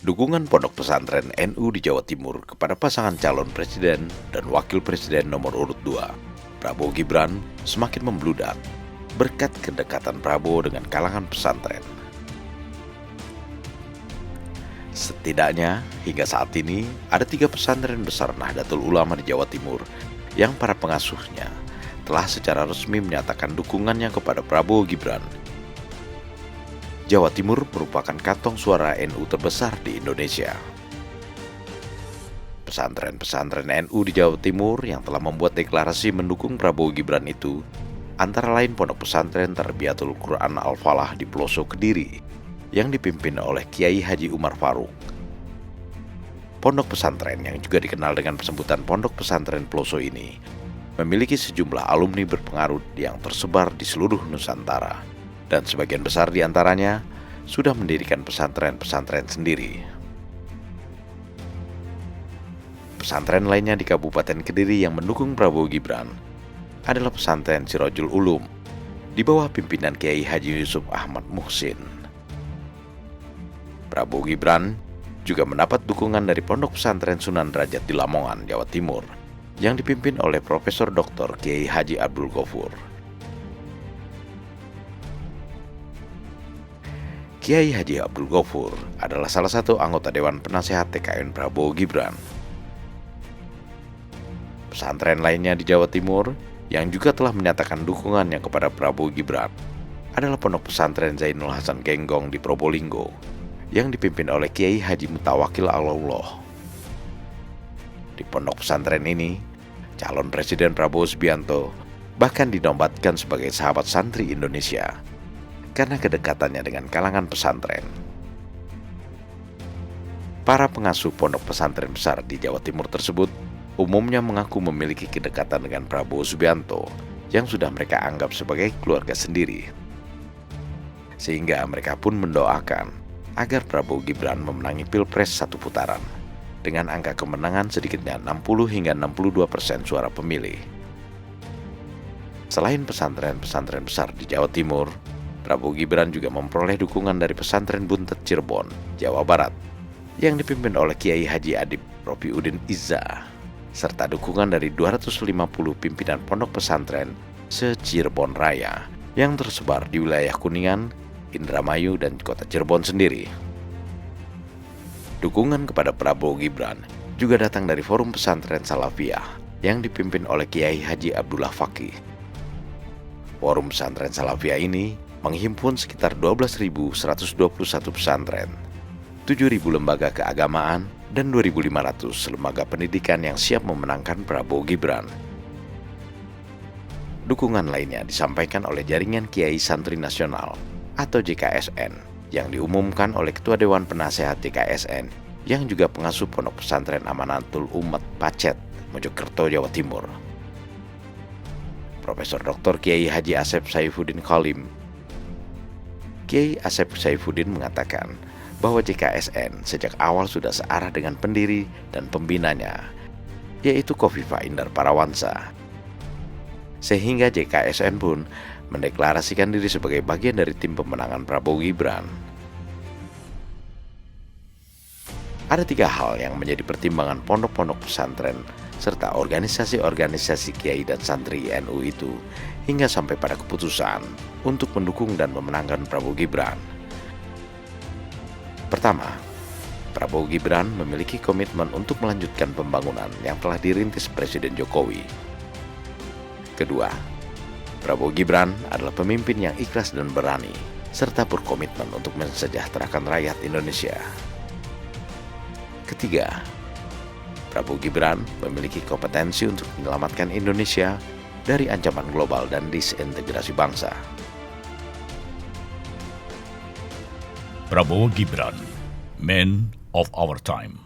Dukungan Pondok Pesantren NU di Jawa Timur kepada pasangan calon presiden dan wakil presiden nomor urut 2, Prabowo Gibran, semakin membludak berkat kedekatan Prabowo dengan kalangan pesantren. Setidaknya hingga saat ini ada 3 pesantren besar Nahdlatul Ulama di Jawa Timur yang para pengasuhnya telah secara resmi menyatakan dukungannya kepada Prabowo Gibran. Jawa Timur merupakan kantong suara NU terbesar di Indonesia. Pesantren-pesantren NU di Jawa Timur yang telah membuat deklarasi mendukung Prabowo Gibran itu antara lain Pondok Pesantren Tarbiyatul Quran Al-Falah di Pelosok Kediri yang dipimpin oleh Kiai Haji Umar Faruk. Pondok pesantren yang juga dikenal dengan sebutan Pondok Pesantren Pelosok ini memiliki sejumlah alumni berpengaruh yang tersebar di seluruh Nusantara, dan sebagian besar di antaranya sudah mendirikan pesantren-pesantren sendiri. Pesantren lainnya di Kabupaten Kediri yang mendukung Prabowo Gibran adalah pesantren Sirajul Ulum di bawah pimpinan Kiai Haji Yusuf Ahmad Muhsin. Prabowo Gibran juga mendapat dukungan dari Pondok Pesantren Sunan Derajat di Lamongan, Jawa Timur yang dipimpin oleh Profesor Dr. Kiai Haji Abdul Ghafur. Kiai Haji Abdul Ghafur adalah salah satu anggota Dewan Penasehat TKN Prabowo Gibran. Pesantren lainnya di Jawa Timur yang juga telah menyatakan dukungannya kepada Prabowo Gibran adalah Pondok Pesantren Zainul Hasan Genggong di Probolinggo yang dipimpin oleh Kiai Haji Mutawakil Allah. Di pondok pesantren ini, calon Presiden Prabowo Subianto bahkan dinobatkan sebagai sahabat santri Indonesia karena kedekatannya dengan kalangan pesantren. Para pengasuh pondok pesantren besar di Jawa Timur tersebut umumnya mengaku memiliki kedekatan dengan Prabowo Subianto yang sudah mereka anggap sebagai keluarga sendiri. Sehingga mereka pun mendoakan agar Prabowo Gibran memenangi Pilpres 1 putaran dengan angka kemenangan sedikitnya 60 hingga 62% suara pemilih. Selain pesantren-pesantren besar di Jawa Timur, Prabowo Gibran juga memperoleh dukungan dari pesantren Buntet Cirebon, Jawa Barat, yang dipimpin oleh Kiai Haji Adib Rofiuddin Izza, serta dukungan dari 250 pimpinan pondok pesantren se-Cirebon Raya yang tersebar di wilayah Kuningan, Indramayu, dan kota Cirebon sendiri. Dukungan kepada Prabowo Gibran juga datang dari Forum Pesantren Salafiyah yang dipimpin oleh Kiai Haji Abdullah Faqih. Forum Pesantren Salafiyah ini menghimpun sekitar 12.121 pesantren, 7.000 lembaga keagamaan, dan 2.500 lembaga pendidikan yang siap memenangkan Prabowo Gibran. Dukungan lainnya disampaikan oleh Jaringan Kiai Santri Nasional atau JKSN yang diumumkan oleh Ketua Dewan Penasehat JKSN yang juga pengasuh Pondok Pesantren Amanatul Umat Pacet, Mojokerto, Jawa Timur. Profesor Dr. Kiai Haji Asep Saifuddin Khalim. Kiai Asep Saifuddin mengatakan bahwa JKSN sejak awal sudah searah dengan pendiri dan pembinanya, yaitu Khofifah Indar Parawansa. Sehingga JKSN pun mendeklarasikan diri sebagai bagian dari tim pemenangan Prabowo Gibran. Ada 3 hal yang menjadi pertimbangan pondok-pondok pesantren serta organisasi-organisasi kiai dan santri NU itu hingga sampai pada keputusan untuk mendukung dan memenangkan Prabowo Gibran. Pertama, Prabowo Gibran memiliki komitmen untuk melanjutkan pembangunan yang telah dirintis Presiden Jokowi. Kedua, Prabowo Gibran adalah pemimpin yang ikhlas dan berani, serta berkomitmen untuk mensejahterakan rakyat Indonesia. Ketiga, Prabowo Gibran memiliki kompetensi untuk menyelamatkan Indonesia dari ancaman global dan disintegrasi bangsa. Prabowo Gibran, Man of Our Time.